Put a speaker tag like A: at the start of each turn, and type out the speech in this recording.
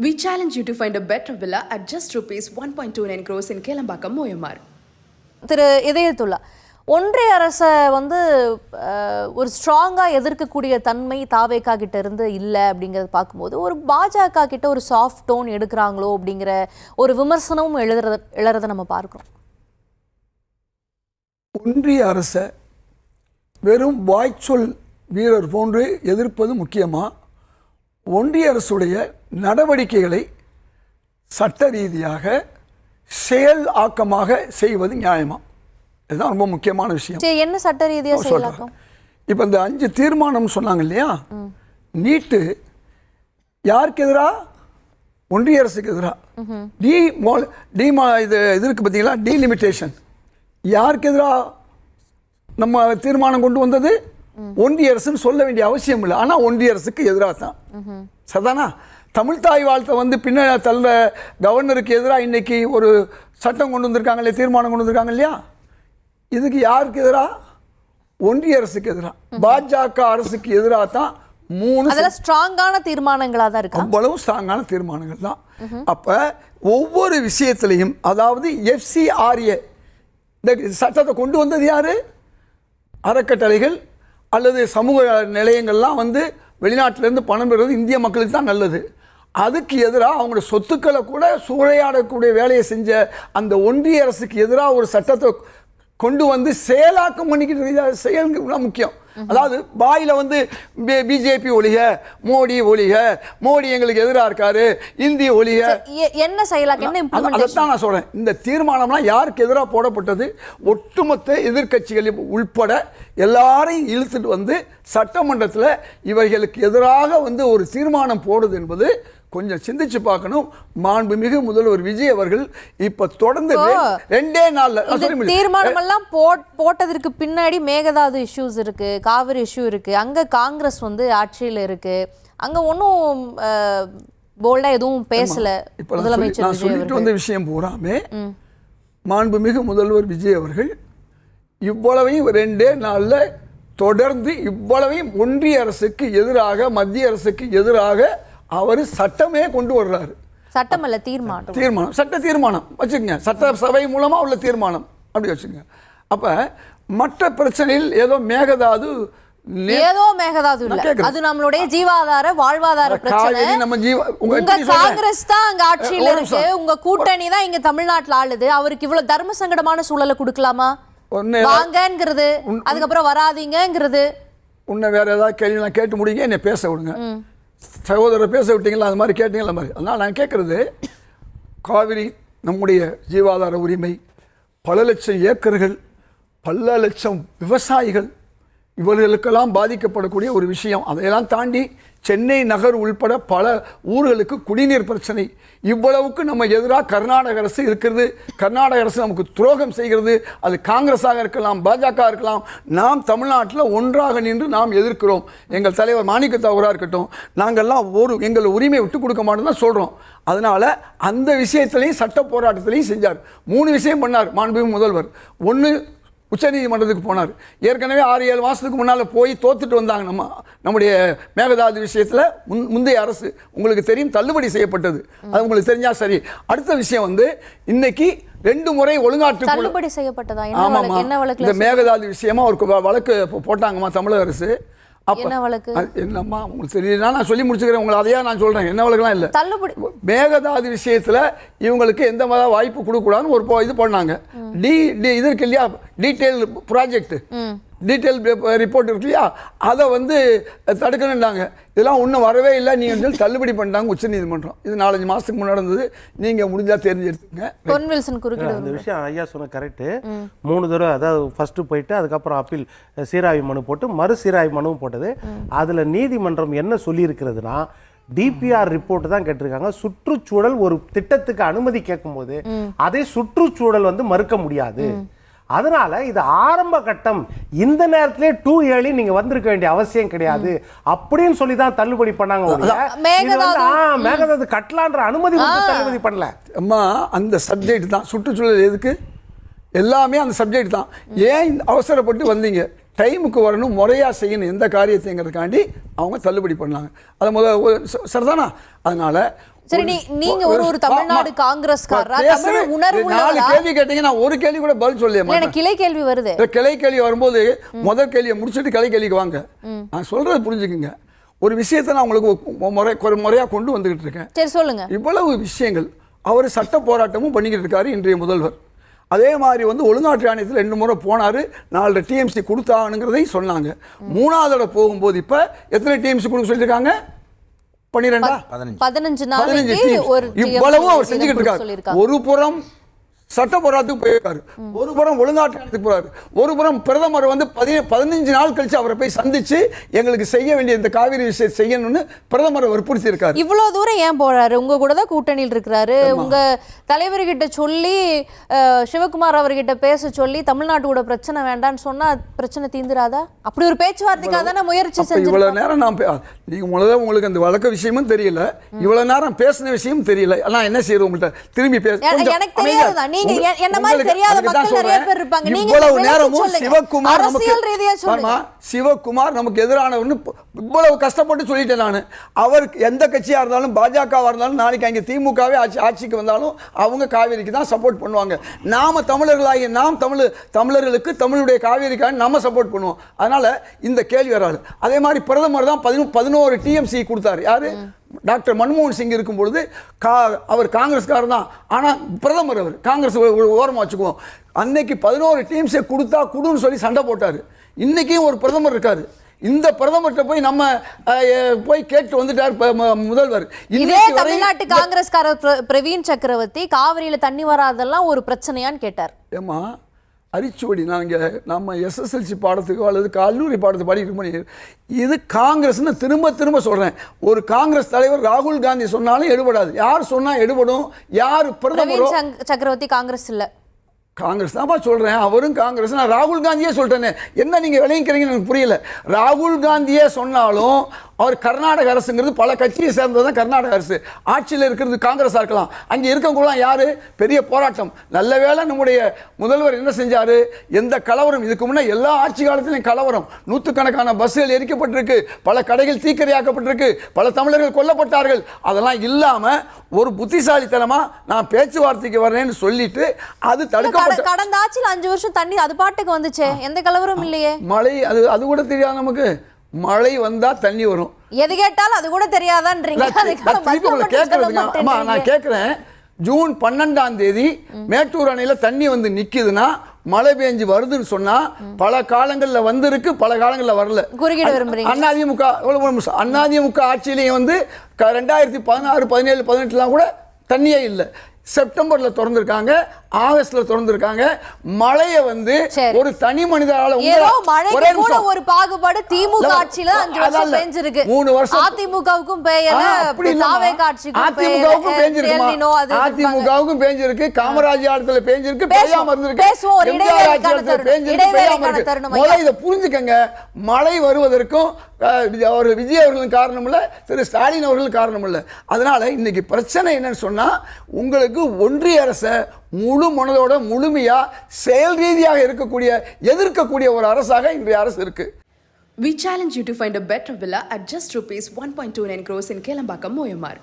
A: We challenge you to find a better villa at just rupees 1.29 crores in Kelambakam, Moyamar.
B: திரு இதயத்துல்லா, ஒன்றிய அரசை ஒரு ஸ்ட்ராங்காக எதிர்க்கக்கூடிய தன்மை தாவேகா கிட்ட இருந்து இல்லை அப்படிங்கிறத பார்க்கும்போது ஒரு பாஜக கிட்ட ஒரு சாஃப்ட் டோன் எடுக்கிறாங்களோ அப்படிங்கிற ஒரு விமர்சனமும் எழறதை நம்ம பார்க்குறோம்.
C: ஒன்றிய அரசை வெறும் வாய்ச்சொல் வீரர் போன்று எதிர்ப்பது முக்கியமா, ஒன்றிய அரசுடைய நடவடிக்கைகளை சட்ட ரீதியாக செயல் ஆக்கமாக செய்வது நியாயமா? இதுதான் ரொம்ப முக்கியமான விஷயம்.
B: என்ன சட்ட ரீதியாக செயலாக்கம்?
C: இப்போ இந்த 5 தீர்மானம் சொன்னாங்க இல்லையா, நீட்டு யாருக்கு எதிராக? ஒன்றிய அரசுக்கு எதிராக. இது இருக்கு பார்த்தீங்களா, டீலிமிட்டேஷன் யாருக்கு எதிராக நம்ம தீர்மானம் கொண்டு வந்தது? ஒன்றிய அரசுன்னு சொல்ல வேண்டிய அவசியம் இல்லை, ஆனால் ஒன்றிய அரசுக்கு எதிராக தான். சரிதானா? தமிழ் தாய் வாழ்த்தை பின்ன தள்ள கவர்னருக்கு எதிராக இன்னைக்கு ஒரு சட்டம் கொண்டு வந்திருக்காங்களே, தீர்மானம் கொண்டு வந்திருக்காங்க இல்லையா, இதுக்கு யாருக்கு எதிராக? ஒன்றிய அரசுக்கு எதிராக, பாஜக அரசுக்கு எதிராக தான். 3
B: ஸ்ட்ராங்கான தீர்மானங்களாக தான் இருக்கு.
C: அவ்வளவு ஸ்ட்ராங்கான தீர்மானங்கள் தான். அப்போ ஒவ்வொரு விஷயத்திலையும், அதாவது FCRA இந்த சட்டத்தை கொண்டு வந்தது யாரு? அறக்கட்டளைகள் அல்லது சமூக நிலையங்கள்லாம் வெளிநாட்டிலேருந்து பணம் பெறுவது இந்திய மக்களுக்கு தான் நல்லது. அதுக்கு எதிராக அவங்களோட சொத்துக்களை கூட சூறையாடக்கூடிய வேலையை செஞ்ச அந்த ஒன்றிய அரசுக்கு எதிராக ஒரு சட்டத்தை கொண்டு செயலாக்கம் பண்ணிக்கிட்டு செயல் முக்கியம். அதாவது வாயில பிஜேபி ஒழிக, மோடி ஒழிக, மோடி எங்களுக்கு எதிராக இருக்காரு, இந்தி ஒழிக,
B: என்ன செயலாக்கம்?
C: அதைத்தான் நான் சொல்றேன். இந்த தீர்மானம்லாம் யாருக்கு எதிராக போடப்பட்டது? ஒட்டுமொத்த எதிர்கட்சிகள் உள்பட எல்லாரையும் இழுத்துட்டு சட்டமன்றத்தில் இவர்களுக்கு எதிராக ஒரு தீர்மானம் போடுது என்பது கொஞ்சம் சிந்திச்சு பார்க்கணும். மாண்புமிகு முதல்வர் விஜய் அவர்கள் இப்ப தொடர்ந்து 2 நாள்ல
B: தீர்மானம் எல்லாம் போட்டதற்கு பின்னாடி மேகதாது இஷ்யூஸ் இருக்கு, காவிரி இஷ்யூ இருக்கு, அங்க காங்கிரஸ் ஆட்சியில் இருக்கு, அங்க ஒன்றும் போல்டா எதுவும் பேசல.
C: நான் சொல்லிட்டு வந்த விஷயம் பூராமே மாண்புமிகு முதல்வர் விஜய் அவர்கள் இவ்வளவையும் 2 நாள்ல தொடர்ந்து இவ்வளவையும் ஒன்றிய அரசுக்கு எதிராக, மத்திய அரசுக்கு எதிராக அவர் சட்டமே கொண்டு வர்றாரு.
B: சட்டம் அல்ல, தீர்மானம்.
C: சட்ட தீர்மானம் வச்சுக்கங்க, சட்டசபை மூலமா உள்ள தீர்மானம் அப்படி வச்சுங்க. அப்ப மற்ற பிரச்சனையில் ஏதோ மேகதாது
B: இல்ல, அது நம்மளுடைய ஜீவாதார வாழ்வாதார பிரச்சனை. உங்க காங்கிரஸ் தான் அங்க ஆட்சியில இருக்கு, உங்க கூட்டணி தான் இங்க தமிழ்நாட்டுல ஆளுது. அவருக்கு இவ்வளவு தர்ம சங்கடமான சூழலை கொடுக்கலாமா? வாங்கங்கிறது, அதுக்கப்புறம் வராதீங்கிறது.
C: உன்னை வேற ஏதாவது கேள்வி நான் கேட்டு முடியுங்க, என்னை பேச விடுங்க. சகோதரர் பேச விட்டீங்களா, அது மாதிரி கேட்டீங்களா மாதிரி. அதனால் நான் கேட்குறது, காவிரி நம்முடைய ஜீவாதார உரிமை, பல லட்சம் ஏக்கர்கள், பல லட்சம் விவசாயிகள், இவர்களுக்கெல்லாம் பாதிக்கப்படக்கூடிய ஒரு விஷயம். அதையெல்லாம் தாண்டி சென்னை நகர் உள்பட பல ஊர்களுக்கு குடிநீர் பிரச்சனை. இவ்வளவுக்கு நம்ம எதிராக கர்நாடக அரசு இருக்கிறது. கர்நாடக அரசு நமக்கு துரோகம் செய்கிறது. அது காங்கிரஸாக இருக்கலாம், பாஜக இருக்கலாம். நாம் தமிழ்நாட்டில் ஒன்றாக நின்று நாம் எதிர்க்கிறோம். எங்கள் தலைவர் மாணிக்கத்தாவராக இருக்கட்டும், நாங்கள்லாம் எங்கள் உரிமையை விட்டு கொடுக்க மாட்டோம் தான் சொல்கிறோம். அதனால அந்த விஷயத்திலையும் சட்ட போராட்டத்திலையும் செஞ்சார். 3 விஷயம் பண்ணார் மாண்புமிகு முதல்வர். 1, உச்சநீதிமன்றத்துக்கு போனார். ஏற்கனவே 6-7 மாதத்துக்கு முன்னால் போய் தோத்துட்டு வந்தாங்க. நம்முடைய மேகதாது விஷயத்தில் முந்தைய அரசு, உங்களுக்கு தெரியும், தள்ளுபடி செய்யப்பட்டது. அது உங்களுக்கு தெரிஞ்சா சரி. அடுத்த விஷயம் இன்னைக்கு 2 முறை ஒழுங்காற்று
B: தள்ளுபடி செய்யப்பட்டதா?
C: ஆமாமா, இந்த மேகதாது விஷயமா ஒரு வழக்கு போட்டாங்கம்மா தமிழக அரசு. என்னம்மா உங்களுக்கு தெரியல, நான் சொல்லி முடிச்சுக்கிறேன். உங்களை அதையா நான் சொல்றேன். என்ன வழக்கெல்லாம் இல்லை, தள்ளுபடி. மேகதாது விஷயத்துல இவங்களுக்கு எந்த மாதிரி வாய்ப்பு கொடுக்கூடாதுன்னு ஒரு இது பண்ணாங்க. இது இருக்கு இல்லையா, டீட்டெயில் ப்ராஜெக்ட், டீட்டெயில் ரிப்போர்ட் இருக்கு இல்லையா, அதை தடுக்கணுன்னாங்க. இதெல்லாம் ஒன்றும் வரவே இல்லை, நீங்கள் சொல்லி தள்ளுபடி பண்ணிட்டாங்க உச்சநீதிமன்றம். இது 4-5 மாதத்துக்கு முன்னாடி இருந்தது. நீங்கள் முடிஞ்சால் தெரிஞ்சுருக்குங்க.
D: அந்த விஷயம் ஐயா சொன்ன கரெக்டு. 3 தடவை, அதாவது ஃபர்ஸ்ட் போயிட்டு அதுக்கப்புறம் அப்பீல் சீராய்வு மனு போட்டு மறு சீராய்வு மனுவும் போட்டது. அதில் நீதிமன்றம் என்ன சொல்லியிருக்கிறதுனா, டிபிஆர் ரிப்போர்ட் தான் கேட்டிருக்காங்க. சுற்றுச்சூழல் ஒரு திட்டத்துக்கு அனுமதி கேட்கும்போது அதை சுற்றுச்சூழல் மறுக்க முடியாது. அதனால இது ஆரம்ப கட்டம், இந்த நேரத்திலே 2 ஏர்லி நீங்க வந்திருக்க வேண்டிய அவசியம் கிடையாது அப்படின்னு சொல்லி தான் தள்ளுபடி பண்ணாங்க. மேகதாது கட்டலான்ற அனுமதி தள்ளுபடி பண்ணல.
C: அம்மா, அந்த சப்ஜெக்ட் தான் சுற்றுச்சூழல். எதுக்கு? எல்லாமே அந்த சப்ஜெக்ட் தான். ஏன் அவசரப்பட்டு வந்தீங்க? டைமுக்கு வரணும், முறையாக செய்யணும் எந்த காரியத்தைங்கிறதுக்காண்டி அவங்க தள்ளுபடி பண்ணாங்க. அதை சரிதானா? அதனால்
B: சரி, நீங்க ஒரு தமிழ்நாடு காங்கிரஸ்காரரா, தமிழ் உணர்வு
C: 4 கேள்வி கேட்டீங்க, நான் ஒரு கேள்வி கூட பதில் சொல்ல மாட்டேன்.
B: எனக்கு கிளை கேள்வி வருது.
C: கிளை கேள்வி வரும்போது முதல் கேள்வியை முடிச்சுட்டு கிளை கேள்விக்கு வாங்க. நான் சொல்றது புரிஞ்சுக்குங்க. ஒரு விஷயத்தை நான் உங்களுக்கு முறையா கொண்டு வந்துகிட்டு இருக்கேன்.
B: சரி, சொல்லுங்க. இவ்வளவு
C: விஷயங்கள் அவர் சட்ட போராட்டமும் பண்ணிக்கிட்டு இருக்காரு இன்றைய முதல்வர். அதே மாதிரி ஒழுங்காற்று ஆணையத்தில் 2 முறை போனாரு, 4 டிஎம்சி கொடுத்தாங்கிறதை சொன்னாங்க. 3வது தடவை போகும்போது இப்ப எத்தனை டிஎம்சி கொடுக்க சொல்லியிருக்காங்க?
B: 15 நாளைக்கு ஒரு
C: இவ்வளவும் அவர் செஞ்சுக்கிட்டு இருக்காரு. ஒரு புறம் சட்ட போராட்டத்துக்கு போயிருக்காரு, ஒரு புறம் ஒழுங்காற்றத்துக்கு போறாரு, ஒரு புறம் பிரதமர் 15 நாள் கழிச்சு அவரை போய் சந்திச்சு எங்களுக்கு செய்ய வேண்டிய இந்த காவிரி விஷயத்தை செய்யணும்னு பிரதமர் வற்புறுத்தி இருக்காரு.
B: இவ்வளவு தூரம் ஏன் போறாரு? உங்க கூட தான் கூட்டணியில் இருக்கிறாரு. உங்க தலைவர்கிட்ட சொல்லி சிவகுமார் அவர்கிட்ட பேச சொல்லி தமிழ்நாட்டு கூட பிரச்சனை வேண்டாம்னு சொன்னா பிரச்சனை தீந்துராதா? அப்படி ஒரு பேச்சுவார்த்தைக்காக தானே முயற்சி செஞ்சு.
C: இவ்வளவு நேரம் நீங்க உங்களுக்கு அந்த வழக்க விஷயமும் தெரியல, இவ்வளவு நேரம் பேசின விஷயம் தெரியல. ஆனா என்ன செய்யறோம், உங்கள்கிட்ட திரும்பி பேச எனக்கு தெரியாதுதான். நீங்க என்ன மாதிரி தெரியாத மக்கள் நிறைய பேர் இருப்பாங்க. நீங்க இவ்வளவு நேரமும் சிவகுமார் நமக்கு எதிரானவர்னு இவ்வளவு கஷ்டப்பட்டு சொல்லிட்டேன் நான். அவர் எந்த கட்சியா இருந்தாலும், பாஜகவா இருந்தாலும், நாளைக்கு அங்கே திமுகவே ஆட்சிக்கு வந்தாலும் அவங்க காவேரிக்கு தான் சப்போர்ட் பண்ணுவாங்க. நாம தமிழர்களாகிய நாம் தமிழர்களுக்கு தமிழுடைய காவேரிக்காக நாம சப்போர்ட் பண்ணுவோம். அதனால இந்த கேள்வி வராது. அதே மாதிரி பிரதமர் தான் 11 டிஎம்சி கொடுத்தாரு. யாரு? டாக்டர் மன்மோகன் சிங் இருக்கும் பொழுது அவர் காங்கிரஸ்காரர் தான், ஆனால் பிரதமர் அவர் காங்கிரஸ் ஓரமாக வச்சுக்குவோம். அன்னைக்கு 11 டிஎம்சி கொடுத்தா கொடுன்னு சொல்லி சண்டை போட்டார். இன்னைக்கும் ஒரு பிரதமர் இருக்காரு. இந்த பிரதமர்கிட்ட போய் நம்ம போய் கேட்டு வந்துட்டார் முதல்வர்.
B: இதே தமிழ்நாட்டு காங்கிரஸ்காரர் பிரவீன் சக்கரவர்த்தி காவிரியில தண்ணி வராதெல்லாம் ஒரு பிரச்சனையான்னு கேட்டார்.
C: ஏமா அரிச்சுவடி நம்ம எஸ்எஸ்எல்சி பாடத்துக்கோ அல்லது கல்லூரி பாடத்துக்கு படிக்கிற இது காங்கிரஸ்னு திரும்ப சொல்றேன். ஒரு காங்கிரஸ் தலைவர் ராகுல் காந்தி சொன்னாலும் எடுபடாது. யார் சொன்னா எடுபடும்? யார் பிரதமரோ?
B: சக்கரவர்த்தி காங்கிரஸ் இல்ல,
C: காங்கிரஸ் தான் சொல்றேன். அவரும் காங்கிரஸ். நான் ராகுல் காந்தியே சொல்லிட்டேனே, என்ன நீங்க விளைவிக்கிறீங்கன்னு எனக்கு புரியல. ராகுல் காந்தியே சொன்னாலும் அவர் கர்நாடக அரசுங்கிறது பல கட்சியை சேர்ந்ததான் கர்நாடக அரசு. ஆட்சியில் இருக்கிறது காங்கிரஸா இருக்கலாம். அங்கே இருக்கவங்க யாரு? பெரிய போராட்டம். நல்ல வேளை நம்முடைய முதல்வர் என்ன செஞ்சாரு? எந்த கலவரம் இதுக்கு முன்னே எல்லா ஆட்சி காலத்திலும் கலவரம், நூற்றுக்கணக்கான பஸ்ஸுகள் எரிக்கப்பட்டிருக்கு, பல கடைகள் தீக்கிரையாக்கப்பட்டிருக்கு, பல தமிழர்கள் கொல்லப்பட்டார்கள். அதெல்லாம் இல்லாம ஒரு புத்திசாலித்தனமா நான் பேச்சுவார்த்தைக்கு வரேன்னு சொல்லிட்டு அது தடுக்கப்பட்ட.
B: கடந்த ஆட்சியில் 5 வருஷம் தண்ணி அது பாட்டுக்கு வந்துச்சு, எந்த கலவரம் இல்லையே.
C: மழை அது கூட தெரியாது நமக்கு. மழை வந்தா தண்ணி வரும்.
B: எது கேட்டாலும் அது கூட தெரியாதான்றீங்க.
C: நான் கேட்கிறேன், ஜூன் 12ஆம் தேதி மேட்டூர் அணையில தண்ணி வந்து நிக்குதுன்னா, மழை பெஞ்சு வருதுன்னு சொன்னா பல காலங்கள்ல வந்திருக்கு, பல காலங்கள்ல வரல. அதிமுக ஆட்சியிலையும் 2016, 17, 18 கூட தண்ணியே இல்லை. செப்டம்பர்ல திறந்திருக்காங்க, ஆகஸ்ட்ல திறந்திருக்காங்க. மழையை ஒரு தனி மனிதரால
B: ஒரு பாகுபாடு திமுக ஆட்சியில 5 வருஷம் பெஞ்சிருக்கு.
C: 3 வருஷம்
B: அதிமுகவுக்கும் பெய்யல,
C: அதிமுகவுக்கும் பெஞ்சிருக்கு, காமராஜ் ஆட்சியில பெஞ்சிருக்கு, பெய்யாம இருந்திருக்கு. இதை புரிஞ்சுக்கங்க. மழை வருவதற்கும் விஜய் அவர்களும் காரணம் இல்ல, திரு ஸ்டாலின் அவர்களும் காரணம் இல்ல. அதனால இன்னைக்கு பிரச்சனை என்னன்னு சொன்னா, உங்களுக்கு ஒன்றிய அரசை முழு மனதோட முழுமையா செயல் ரீதியாக எதிர்க்கக்கூடிய ஒரு அரசாக இன்றைய அரசு இருக்கு.
A: We challenge you to find a better villa at just rupees 1.29 crores in Kelambakam, Moyamar.